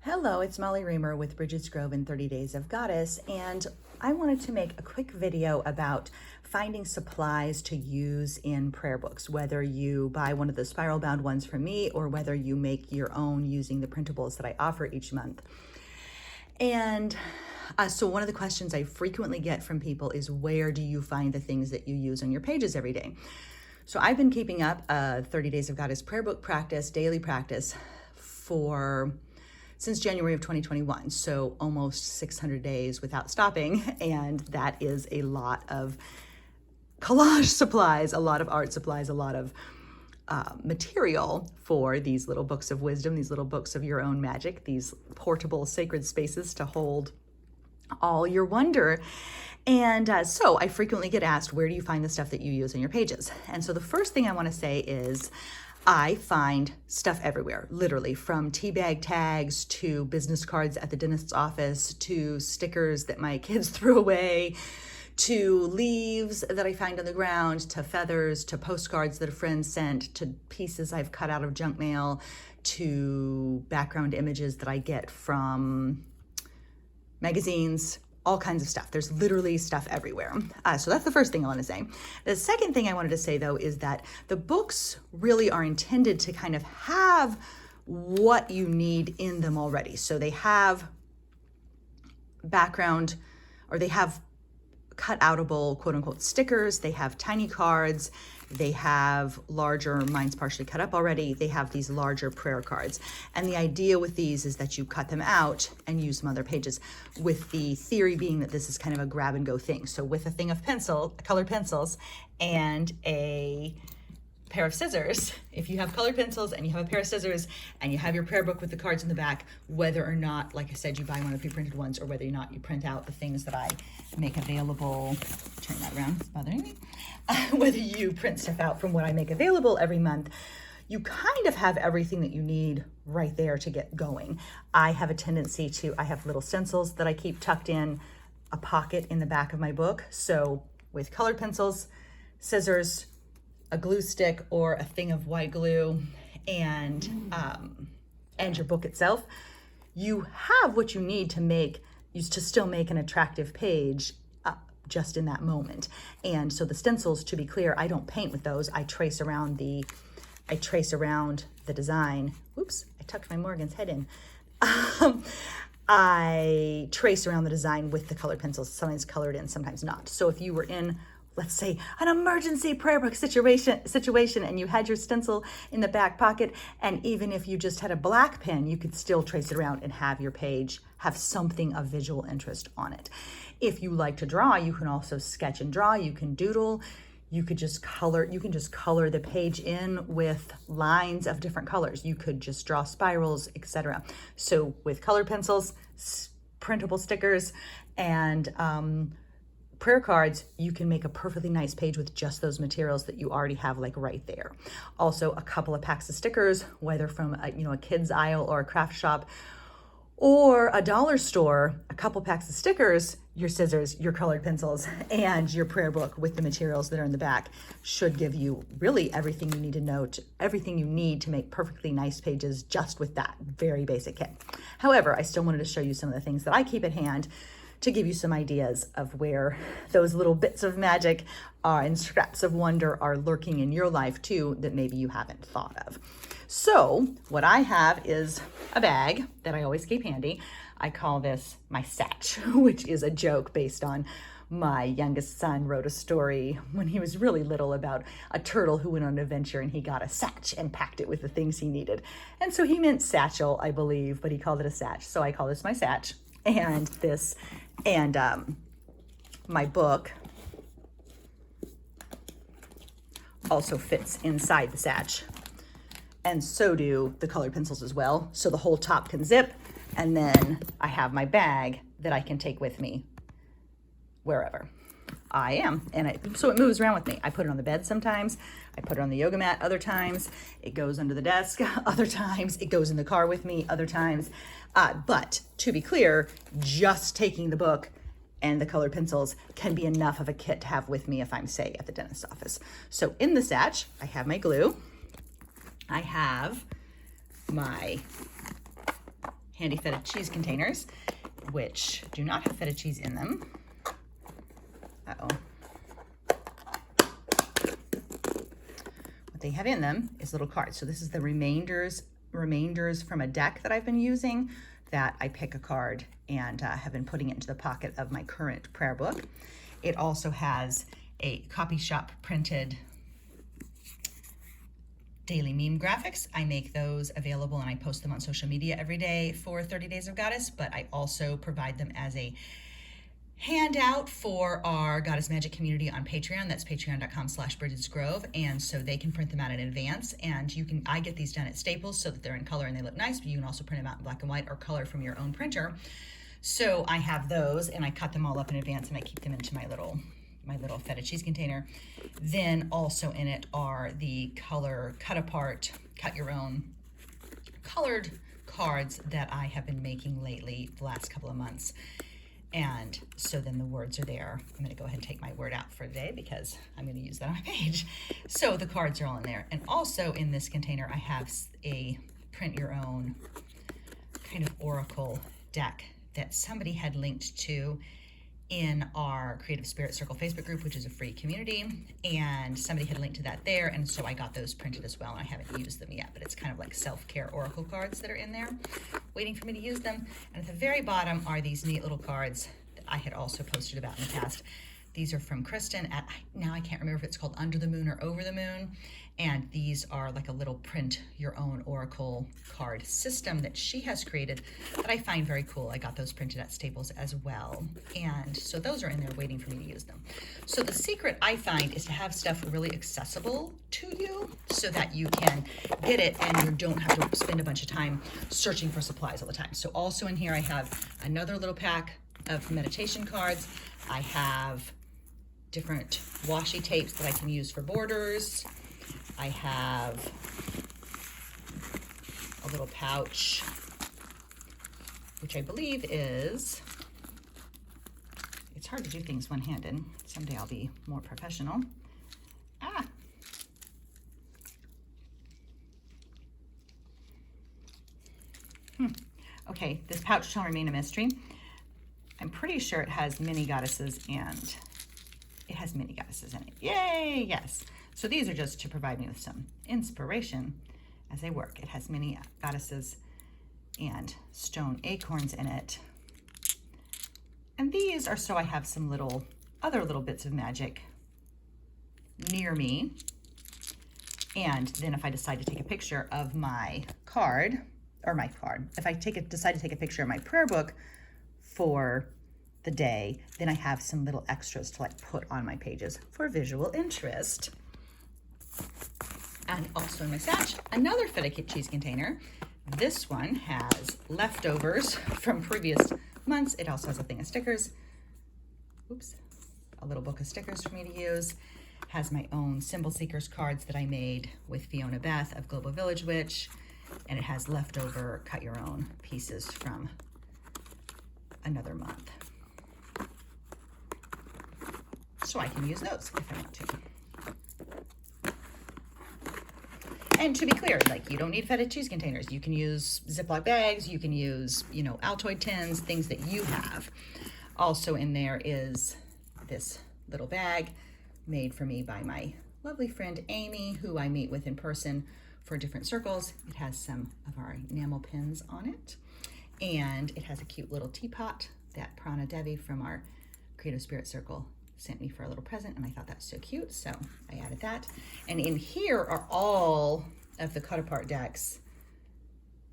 Hello, it's Molly Reamer with Bridget's Grove and 30 Days of Goddess, and I wanted to make a quick video about finding supplies to use in prayer books, whether you buy one of the spiral bound ones from me or whether you make your own using the printables that I offer each month. And so one of the questions I frequently get from people is, where do you find the things that you use on your pages every day? So I've been keeping up a 30 Days of Goddess prayer book practice, daily practice, since January of 2021, so almost 600 days without stopping, and that is a lot of collage supplies, a lot of art supplies, a lot of material for these little books of wisdom, these little books of your own magic, these portable sacred spaces to hold all your wonder. And so I frequently get asked, where do you find the stuff that you use on your pages? And so the first thing I want to say is, I find stuff everywhere, literally, from tea bag tags to business cards at the dentist's office to stickers that my kids threw away to leaves that I find on the ground to feathers to postcards that a friend sent to pieces I've cut out of junk mail to background images that I get from magazines, all kinds of stuff. There's literally stuff everywhere. So that's the first thing I want to say. The second thing I wanted to say, though, is that the books really are intended to kind of have what you need in them already. So they have background, or they have cut-outable, quote-unquote, stickers. They have tiny cards. They have larger, mine's partially cut up already. They have these larger prayer cards. And the idea with these is that you cut them out and use some other pages, with the theory being that this is kind of a grab and go thing. So with a thing of colored pencils and a pair of scissors, if you have colored pencils and you have a pair of scissors and you have your prayer book with the cards in the back, whether or not, like I said, you buy one of the pre-printed ones, or whether or not you print out the things that I make available, turn that around, it's bothering me, whether you print stuff out from what I make available every month, you kind of have everything that you need right there to get going. I have a tendency to, I have little stencils that I keep tucked in a pocket in the back of my book. So with colored pencils, scissors, a glue stick or a thing of white glue, and your book itself, you have what you need to still make an attractive page just in that moment. And so the stencils, to be clear, I don't paint with those. I trace around the design. Oops, I tucked my Morgan's head in. I trace around the design with the colored pencils, sometimes colored in, sometimes not. So if you were in, let's say, an emergency prayer book situation and you had your stencil in the back pocket, and even if you just had a black pen, you could still trace it around and have your page have something of visual interest on it. If you like to draw, you can also sketch and draw, you can doodle, you can just color the page in with lines of different colors. You could just draw spirals, etc. So with colored pencils, printable stickers, and prayer cards, you can make a perfectly nice page with just those materials that you already have, like right there. Also, a couple of packs of stickers, whether from a kid's aisle or a craft shop or a dollar store, a couple packs of stickers, your scissors, your colored pencils, and your prayer book with the materials that are in the back should give you really everything you need to know, everything you need to make perfectly nice pages just with that very basic kit. However, I still wanted to show you some of the things that I keep at hand to give you some ideas of where those little bits of magic and scraps of wonder are lurking in your life too, that maybe you haven't thought of. So what I have is a bag that I always keep handy. I call this my satch, which is a joke based on my youngest son wrote a story when he was really little about a turtle who went on an adventure and he got a satch and packed it with the things he needed. And so he meant satchel, I believe, but he called it a satch. So I call this my satch. And my book also fits inside the satch, and so do the colored pencils as well. So the whole top can zip, and then I have my bag that I can take with me wherever I am. And so it moves around with me. I put it on the bed sometimes. I put it on the yoga mat other times. It goes under the desk other times. It goes in the car with me other times. But to be clear, just taking the book and the colored pencils can be enough of a kit to have with me if I'm, say, at the dentist's office. So in the satch, I have my glue. I have my handy feta cheese containers, which do not have feta cheese in them. Uh-oh. What they have in them is little cards. So this is the remainders from a deck that I've been using, that I pick a card and have been putting it into the pocket of my current prayer book. It also has a copy shop printed daily meme graphics. I make those available and I post them on social media every day for 30 Days of Goddess, but I also provide them as a handout for our Goddess Magic community on Patreon. That's patreon.com/Bridget'sGrove. And so they can print them out in advance, and I get these done at Staples so that they're in color and they look nice, but you can also print them out in black and white or color from your own printer. So I have those and I cut them all up in advance and I keep them into my little feta cheese container. Then also in it are the color cut apart, cut your own colored cards that I have been making lately the last couple of months. And so then the words are there. I'm going to go ahead and take my word out for today because I'm going to use that on my page. So the cards are all in there. And also in this container, I have a print your own kind of oracle deck that somebody had linked to in our Creative Spirit Circle Facebook group, which is a free community, and somebody had linked to that there, and so I got those printed as well, and I haven't used them yet, but it's kind of like self-care oracle cards that are in there, waiting for me to use them. And at the very bottom are these neat little cards that I had also posted about in the past. These are from Kristen at, now I can't remember if it's called Under the Moon or Over the Moon, and these are like a little print your own oracle card system that she has created that I find very cool. I got those printed at Staples as well, and so those are in there waiting for me to use them. So the secret I find is to have stuff really accessible to you so that you can get it and you don't have to spend a bunch of time searching for supplies all the time. So also in here I have another little pack of meditation cards. I have different washi tapes that I can use for borders. I have a little pouch, which I believe is, it's hard to do things one-handed. Someday I'll be more professional. Okay, this pouch shall remain a mystery. I'm pretty sure it has mini goddesses, and it has mini goddesses in it. Yay, yes. So these are just to provide me with some inspiration as I work. It has mini goddesses and stone acorns in it. And these are so I have some other little bits of magic near me. And then if I decide to take a picture of my card, if I decide to take a picture of my prayer book for the day, then I have some little extras to put on my pages for visual interest. And also in my stash, another feta cheese container. This one has leftovers from previous months. It also has a thing of stickers. Oops, a little book of stickers for me to use. Has my own Symbol Seekers cards that I made with Fiona Beth of Global Village Witch. And it has leftover cut your own pieces from another month. So I can use those if I want to. And to be clear, you don't need feta cheese containers. You can use Ziploc bags, you can use, Altoid tins, things that you have. Also in there is this little bag made for me by my lovely friend Amy, who I meet with in person for different circles. It has some of our enamel pins on it. And it has a cute little teapot that Prana Devi from our Creative Spirit Circle sent me for a little present, and I thought that was so cute, so I added that. And in here are all of the cut apart decks,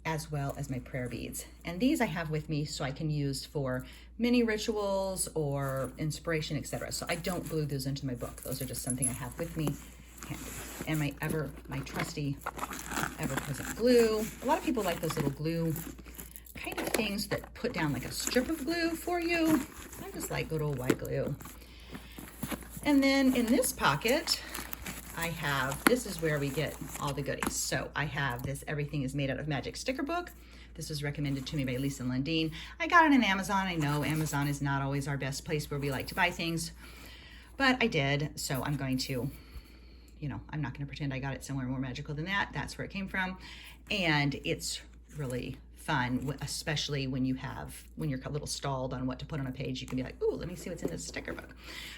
as well as my prayer beads. And these I have with me so I can use for mini rituals or inspiration, etc. So I don't glue those into my book. Those are just something I have with me handy. And my trusty ever-present glue. A lot of people like those little glue kind of things that put down like a strip of glue for you. I just like good old white glue. And then in this pocket, I have, this is where we get all the goodies. So I have this Everything is Made Out of Magic sticker book. This was recommended to me by Lisa Lundeen. I got it on Amazon. I know Amazon is not always our best place where we like to buy things, but I did. So I'm going to, I'm not going to pretend I got it somewhere more magical than that. That's where it came from. And it's really fun, especially when you're a little stalled on what to put on a page. You can be like, ooh, let me see what's in this sticker book.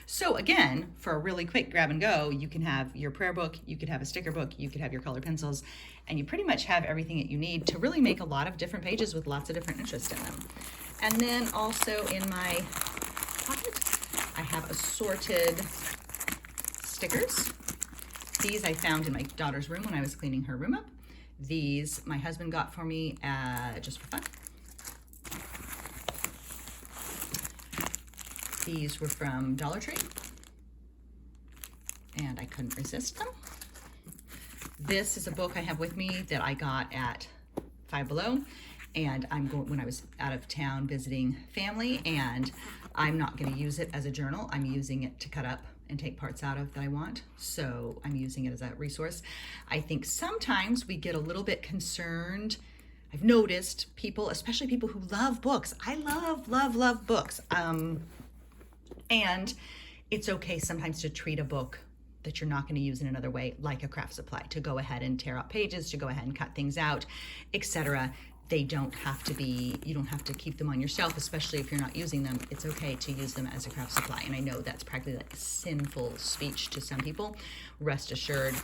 So again, for a really quick grab and go, you can have your prayer book, you could have a sticker book, you could have your colored pencils, and you pretty much have everything that you need to really make a lot of different pages with lots of different interests in them. And then also in my pocket, I have assorted stickers. These I found in my daughter's room when I was cleaning her room up. These my husband got for me just for fun. These were from Dollar Tree, and I couldn't resist them. This is a book I have with me that I got at Five Below, and when I was out of town visiting family, and I'm not going to use it as a journal. I'm using it to cut up and take parts out of that I want. So I'm using it as a resource. I think sometimes we get a little bit concerned. I've noticed people, especially people who love books. I love books. And it's okay sometimes to treat a book that you're not going to use in another way, like a craft supply, to go ahead and tear out pages, to go ahead and cut things out, etc. They don't have to be, you don't have to keep them on your shelf, especially if you're not using them. It's okay to use them as a craft supply. And I know that's practically like sinful speech to some people. Rest assured,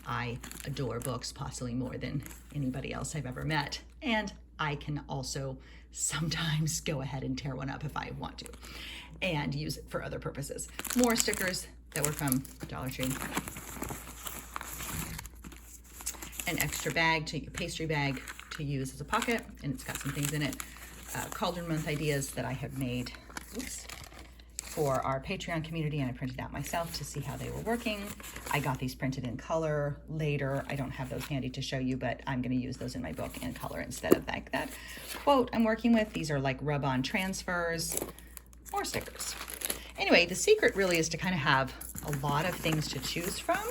I adore books possibly more than anybody else I've ever met. And I can also sometimes go ahead and tear one up if I want to and use it for other purposes. More stickers that were from Dollar Tree. An extra bag, to your pastry bag, to use as a pocket, and it's got some things in it. Cauldron month ideas that I have made for our Patreon community, and I printed out myself to see how they were working. I got these printed in color later. I don't have those handy to show you, but I'm going to use those in my book in color instead of like that quote I'm working with. These are like rub-on transfers, more stickers. Anyway, the secret really is to kind of have a lot of things to choose from,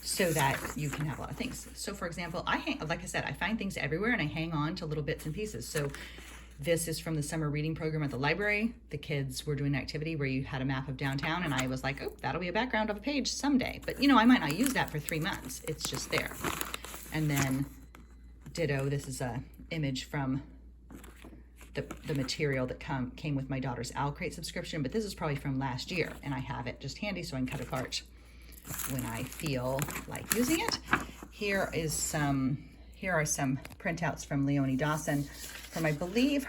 so that you can have a lot of things. So for example, like I said, I find things everywhere and I hang on to little bits and pieces. So this is from the summer reading program at the library. The kids were doing an activity where you had a map of downtown, and I was like, oh, that'll be a background of a page someday. But you know, I might not use that for 3 months. It's just there. And then ditto, this is a image from the material that came with my daughter's Owl Crate subscription, but this is probably from last year, and I have it just handy so I can cut apart when I feel like using it. Here are some printouts from Leonie Dawson from, I believe,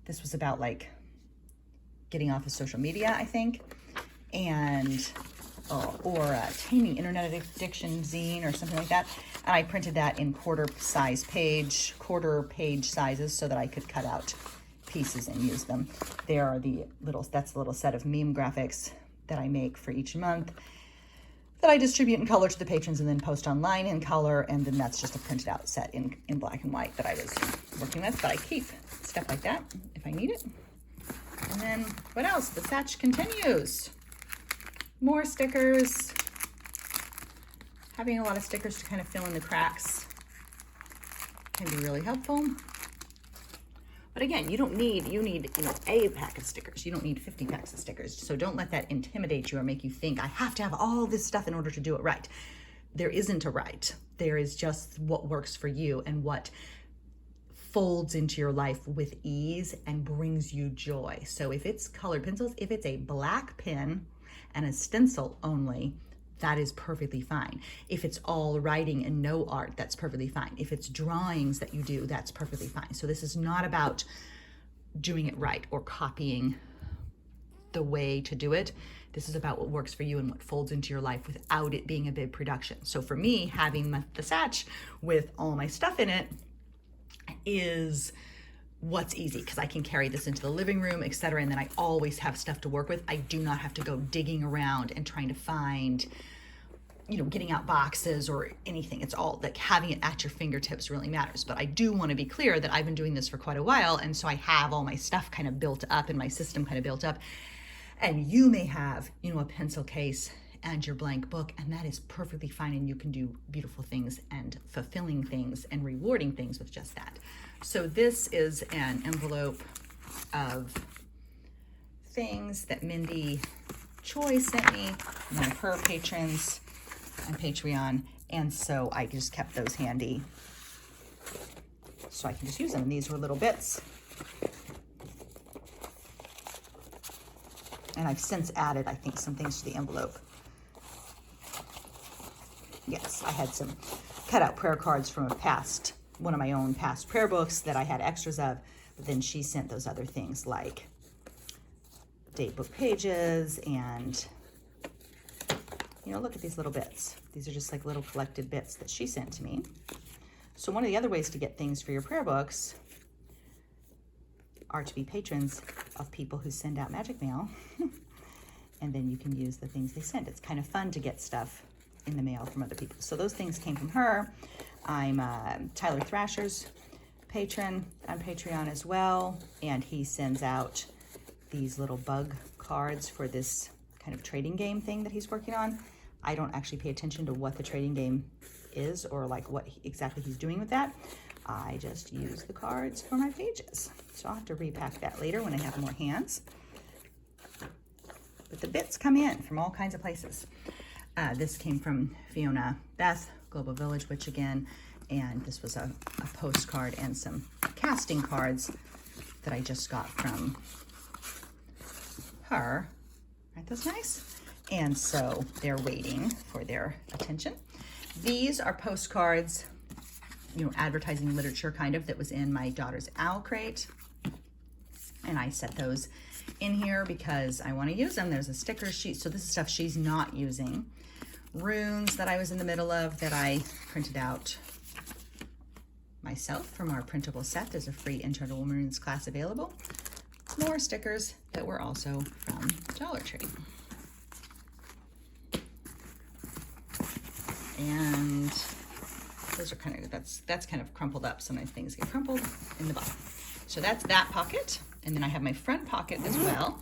this was about like getting off of social media, I think, and or Taming Internet Addiction zine or something like that. And I printed that in quarter page sizes so that I could cut out pieces and use them. That's the little set of meme graphics that I make for each month that I distribute in color to the patrons and then post online in color. And then that's just a printed out set in black and white that I was working with, but I keep stuff like that if I need it. And then what else? The satch continues. More stickers. Having a lot of stickers to kind of fill in the cracks can be really helpful. But again, you need a pack of stickers. You don't need 50 packs of stickers. So don't let that intimidate you or make you think I have to have all this stuff in order to do it right. There isn't a right. There is just what works for you and what folds into your life with ease and brings you joy. So if it's colored pencils, if it's a black pen and a stencil only, that is perfectly fine. If it's all writing and no art, that's perfectly fine. If it's drawings that you do, that's perfectly fine. So this is not about doing it right or copying the way to do it. This is about what works for you and what folds into your life without it being a big production. So for me, having the satch with all my stuff in it is what's easy, because I can carry this into the living room, etc. And then I always have stuff to work with. I do not have to go digging around and trying to find, getting out boxes or anything. It's all like having it at your fingertips really matters. But I do want to be clear that I've been doing this for quite a while. And so I have all my stuff kind of built up and my system kind of built up. And you may have, a pencil case and your blank book, and that is perfectly fine. And you can do beautiful things and fulfilling things and rewarding things with just that. So this is an envelope of things that Mindy Choi sent me, one of her patrons on Patreon. And so I just kept those handy so I can just use them. And these were little bits. And I've since added, I think, some things to the envelope. Yes, I had some cutout prayer cards from one of my own past prayer books that I had extras of, but then she sent those other things like date book pages and, you know, look at these little bits. These are just like little collected bits that she sent to me. So one of the other ways to get things for your prayer books are to be patrons of people who send out magic mail. And then you can use the things they send. It's kind of fun to get stuff in the mail from other people. So those things came from her. I'm Tyler Thrasher's patron on Patreon as well. And he sends out these little bug cards for this kind of trading game thing that he's working on. I don't actually pay attention to what the trading game is or like what exactly he's doing with that. I just use the cards for my pages. So I'll have to repack that later when I have more hands. But the bits come in from all kinds of places. This came from Fiona Beth, Global Village Witch again, and this was a postcard and some casting cards that I just got from her. Aren't those nice? And so they're waiting for their attention. These are postcards, you know, advertising literature kind of, that was in my daughter's owl crate. And I set those in here because I want to use them. There's a sticker sheet. So this is stuff she's not using. Runes that I was in the middle of that I printed out myself from our printable set. There's a free Intro to Runes class available. More stickers that were also from Dollar Tree. And those are kind of, that's kind of crumpled up. Sometimes things get crumpled in the bottom. So that's that pocket. And then I have my front pocket as well.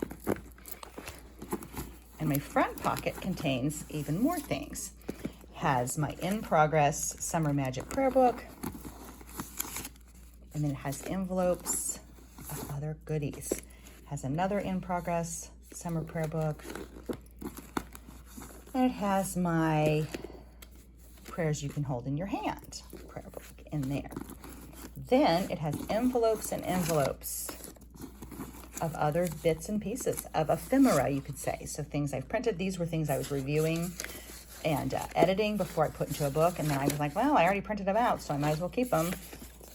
And my front pocket contains even more things. Has my in progress Summer Magic prayer book. And then it has envelopes of other goodies. Has another in progress summer prayer book. And it has my prayers you can hold in your hand prayer book in there. Then it has envelopes and envelopes of other bits and pieces of ephemera, you could say. So things I've printed. These were things I was reviewing and editing before I put into a book. And then I was like, well, I already printed them out, so I might as well keep them.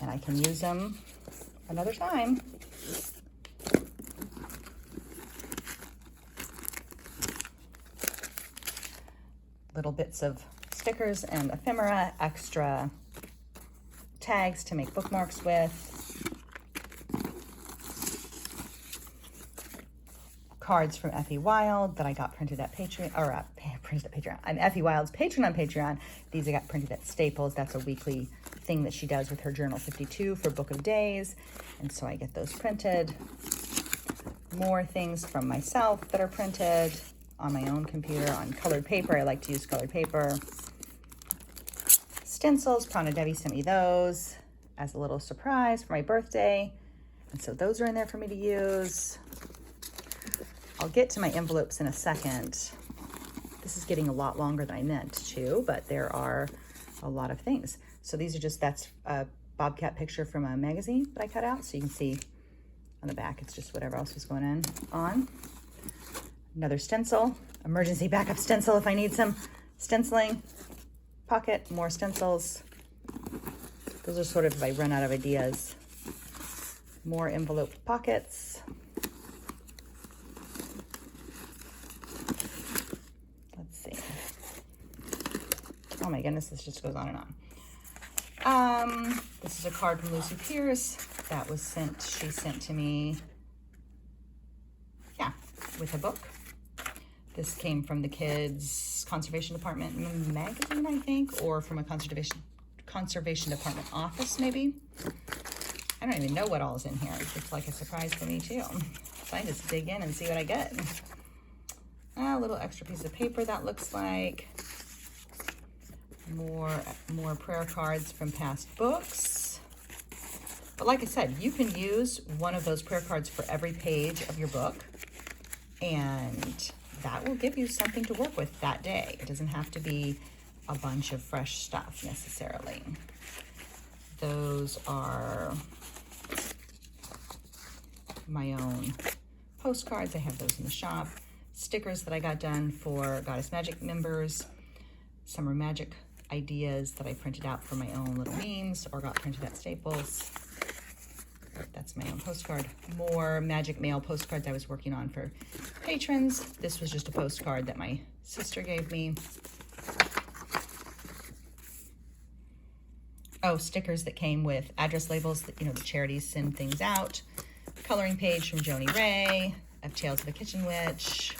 And I can use them another time. Little bits of stickers and ephemera, extra tags to make bookmarks with. Cards from Effie Wild that I got printed at Patreon, or printed at Patreon. I'm Effie Wild's patron on Patreon. These I got printed at Staples. That's a weekly thing that she does with her Journal 52 for Book of Days. And so I get those printed. More things from myself that are printed on my own computer on colored paper. I like to use colored paper. Stencils, Prana Devi sent me those as a little surprise for my birthday. And so those are in there for me to use. I'll get to my envelopes in a second. This is getting a lot longer than I meant to, but there are a lot of things. So these are just, that's a bobcat picture from a magazine that I cut out. So you can see on the back, it's just whatever else was going on. Another stencil, emergency backup stencil if I need some stenciling. Pocket, more stencils. Those are sort of if I run out of ideas. More envelope pockets. Let's see. Oh my goodness, this just goes on and on. This is a card from Lucy Pierce that was sent, she sent to me, yeah, with a book. This came from the kids' conservation department magazine, I think, or from a conservation department office, maybe. I don't even know what all is in here. It's like a surprise to me too. So I just dig in and see what I get. A little extra piece of paper that looks like. More prayer cards from past books. But like I said, you can use one of those prayer cards for every page of your book, and that will give you something to work with that day. It doesn't have to be a bunch of fresh stuff necessarily. Those are my own postcards. I have those in the shop. Stickers that I got done for Goddess Magic members. Summer Magic ideas that I printed out for my own little memes or got printed at Staples. That's my own postcard. More Magic Mail postcards I was working on for patrons. This was just a postcard that my sister gave me. Oh, stickers that came with address labels that, you know, the charities send things out. Coloring page from Joni Ray of Tales of a Kitchen Witch.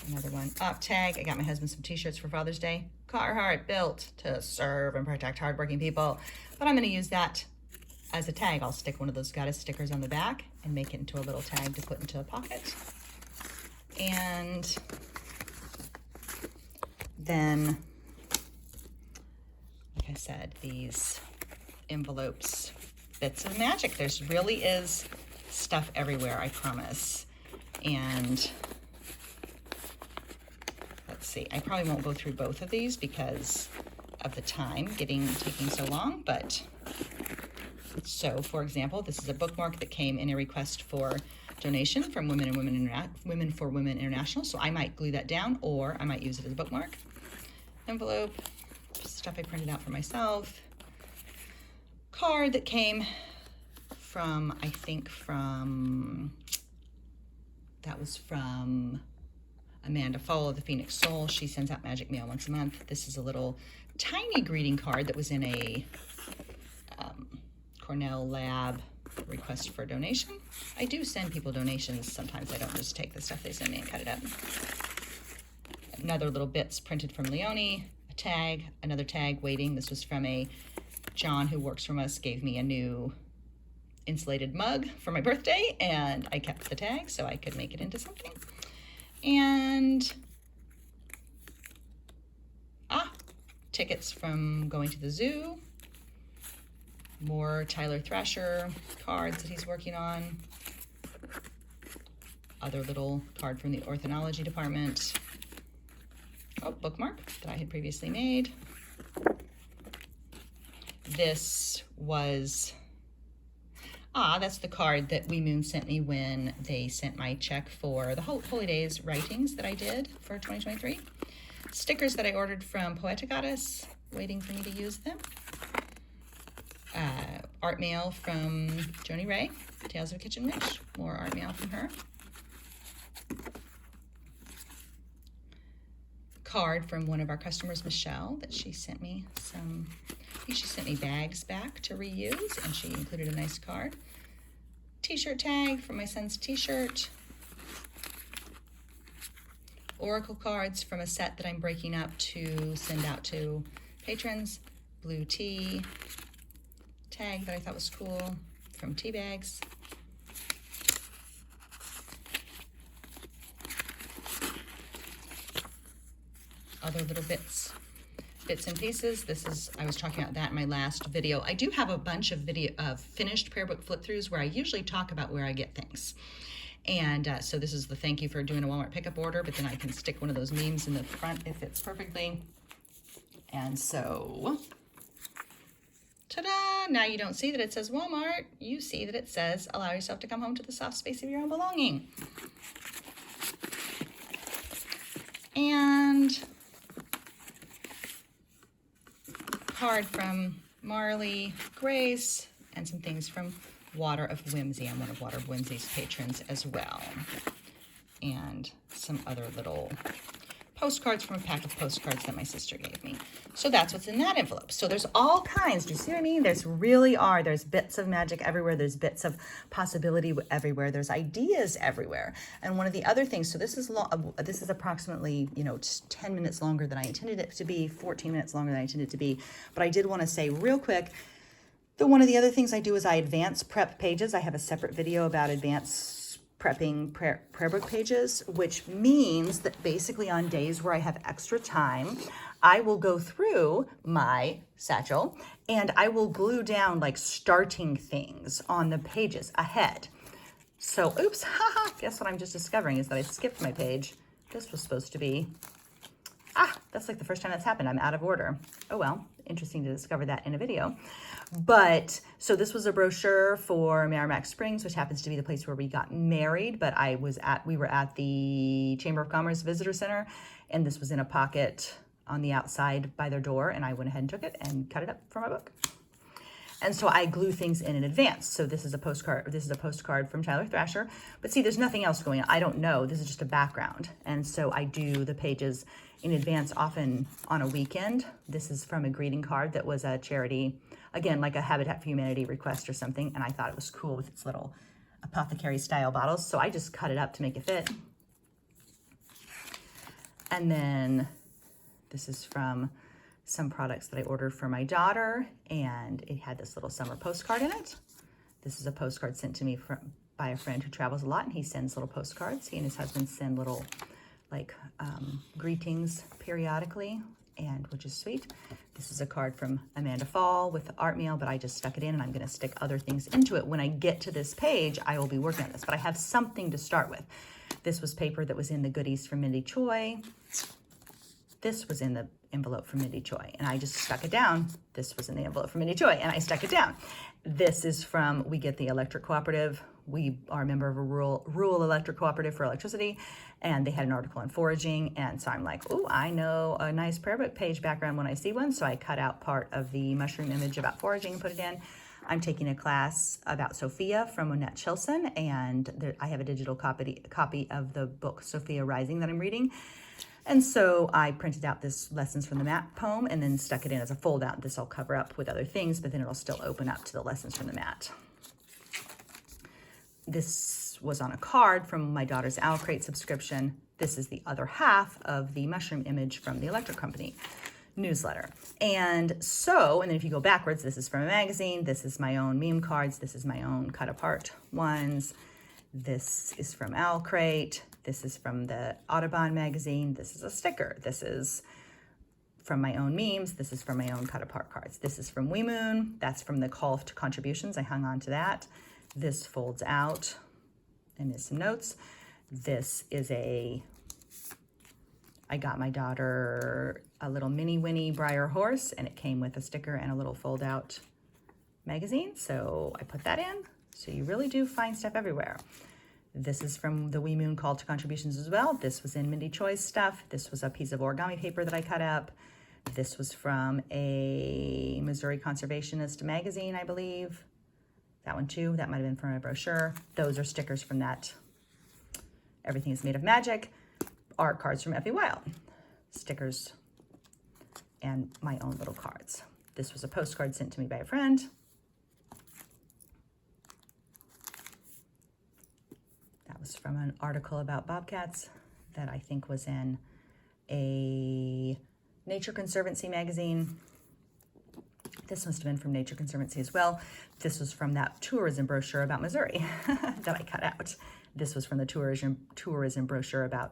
Another one. Op tag. I got my husband some t-shirts for Father's Day. Carhartt, built to serve and protect hardworking people. But I'm going to use that as a tag. I'll stick one of those Goddess stickers on the back and make it into a little tag to put into a pocket. And then, like I said, these envelopes, bits of magic. There's really is stuff everywhere, I promise. And let's see, I probably won't go through both of these because of the time taking so long, but so for example, this is a bookmark that came in a request for donation from Women for Women International. So I might glue that down or I might use it as a bookmark. Envelope, stuff I printed out for myself. Card that came from, I think that was from Amanda Follow the Phoenix Soul. She sends out magic mail once a month. This is a little tiny greeting card that was in a Cornell Lab request for donation. I do send people donations. Sometimes I don't just take the stuff they send me and cut it up. Another little bits printed from Leonie. A tag, another tag waiting. This was from a John who works from us, gave me a new insulated mug for my birthday, and I kept the tag so I could make it into something. And tickets from going to the zoo. More Tyler Thrasher cards that he's working on. Other little card from the ornithology department. Oh, bookmark that I had previously made. This was, that's the card that We Moon sent me when they sent my check for the Holy Days writings that I did for 2023. Stickers that I ordered from Poetic Goddess, waiting for me to use them. Art mail from Joni Ray, Tales of a Kitchen Witch, more art mail from her. Card from one of our customers, Michelle, that she sent me some, I think she sent me bags back to reuse, and she included a nice card. T-shirt tag from my son's t-shirt. Oracle cards from a set that I'm breaking up to send out to patrons. Blue tea. Tag that I thought was cool from Tea Bags. Other little bits and pieces. This is, I was talking about that in my last video. I do have a bunch of finished prayer book flip throughs where I usually talk about where I get things. And so this is the thank you for doing a Walmart pickup order, but then I can stick one of those memes in the front. It fits perfectly. And so, ta-da! Now you don't see that it says Walmart. You see that it says, allow yourself to come home to the soft space of your own belonging. And card from Marley, Grace, and some things from Water of Whimsy. I'm one of Water of Whimsy's patrons as well. And some other little postcards from a pack of postcards that my sister gave me. So that's what's in that envelope. So there's all kinds. Do you see what I mean? There's bits of magic everywhere. There's bits of possibility everywhere. There's ideas everywhere. And one of the other things, so this is approximately, 10 minutes longer than I intended it to be, 14 minutes longer than I intended it to be. But I did want to say real quick that one of the other things I do is I advance prep pages. I have a separate video about advanced prepping prayer book pages, which means that basically on days where I have extra time, I will go through my satchel and I will glue down like starting things on the pages ahead. So, oops, guess what I'm just discovering is that I skipped my page. This was supposed to be, that's like the first time that's happened. I'm out of order. Oh well, interesting to discover that in a video. But so this was a brochure for Merrimack Springs, which happens to be the place where we got married. But we were at the Chamber of Commerce Visitor Center, and this was in a pocket on the outside by their door. And I went ahead and took it and cut it up for my book. And so I glue things in advance. So this is a postcard. This is a postcard from Tyler Thrasher. But see, there's nothing else going on. I don't know. This is just a background. And so I do the pages in advance, often on a weekend. This is from a greeting card that was a charity, again, like a Habitat for Humanity request or something. And I thought it was cool with its little apothecary style bottles. So I just cut it up to make it fit. And then this is from some products that I ordered for my daughter, and it had this little summer postcard in it. This is a postcard sent to me by a friend who travels a lot, and he sends little postcards. He and his husband send little greetings periodically, and which is sweet. This is a card from Amanda Fall with art mail, but I just stuck it in, and I'm going to stick other things into it. When I get to this page, I will be working on this, but I have something to start with. This was paper that was in the goodies from Mindy Choi. This was in the envelope from Mindy Choi, and I just stuck it down. This was in the envelope from Mindy Choi, and I stuck it down. This is from We Get the Electric Cooperative. We are a member of a rural electric cooperative for electricity, and they had an article on foraging, and so I'm like, oh, I know a nice prayer book page background when I see one, so I cut out part of the mushroom image about foraging and put it in. I'm taking a class about Sophia from Monette Chilson, and I have a digital copy of the book Sophia Rising that I'm reading. And so I printed out this Lessons from the Mat poem and then stuck it in as a fold out. This I'll cover up with other things, but then it'll still open up to the Lessons from the Mat. This was on a card from my daughter's Owl Crate subscription. This is the other half of the mushroom image from the electric company newsletter. And then if you go backwards, this is from a magazine. This is my own meme cards. This is my own cut apart ones. This is from Owl Crate. This is from the Audubon magazine. This is a sticker. This is from my own memes. This is from my own cut apart cards. This is from WeMoon. That's from the call to contributions. I hung on to that. This folds out and is some notes. This is I got my daughter a little mini Winnie Briar horse, and it came with a sticker and a little fold out magazine. So I put that in. So you really do find stuff everywhere. This is from the WeMoon call to contributions as well. This was in Mindy Choi's stuff. This was a piece of origami paper that I cut up. This was from a Missouri Conservationist magazine, I believe. That one too. That might have been from a brochure. Those are stickers from that. Everything is Made of Magic. Art cards from Effie Wild. Stickers and my own little cards. This was a postcard sent to me by a friend. Was from an article about bobcats that I think was in a Nature Conservancy magazine. This must have been from Nature Conservancy as well. This was from that tourism brochure about Missouri that I cut out. This was from the tourism brochure about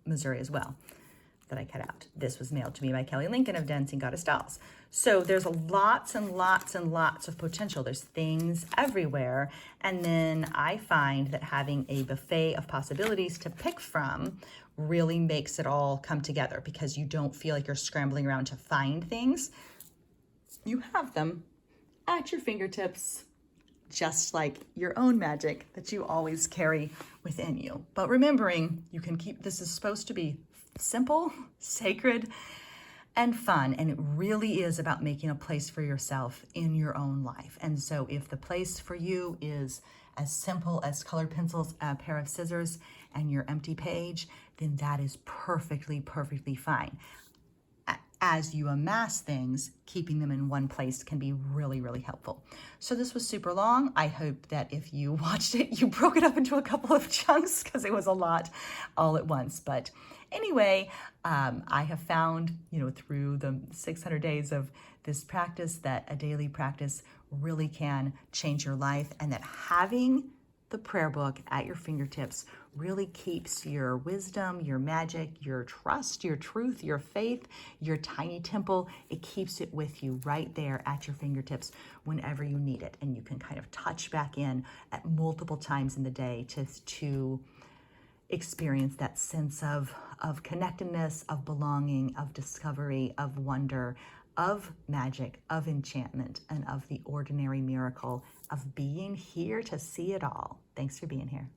Missouri as well that I cut out. This was mailed to me by Kelly Lincoln of Dancing Goddess Dolls. So there's lots and lots and lots of potential. There's things everywhere. And then I find that having a buffet of possibilities to pick from really makes it all come together, because you don't feel like you're scrambling around to find things. You have them at your fingertips, just like your own magic that you always carry within you. But remembering, you can keep, this is supposed to be simple, sacred, and fun. And it really is about making a place for yourself in your own life. And so if the place for you is as simple as colored pencils, a pair of scissors, and your empty page, then that is perfectly, perfectly fine. As you amass things, keeping them in one place can be really, really helpful. So this was super long. I hope that if you watched it, you broke it up into a couple of chunks, because it was a lot all at once. But anyway, I have found, through the 600 days of this practice, that a daily practice really can change your life, and that having the prayer book at your fingertips really keeps your wisdom, your magic, your trust, your truth, your faith, your tiny temple. It keeps it with you right there at your fingertips whenever you need it. And you can kind of touch back in at multiple times in the day to experience that sense of connectedness, of belonging, of discovery, of wonder, of magic, of enchantment, and of the ordinary miracle of being here to see it all. Thanks for being here.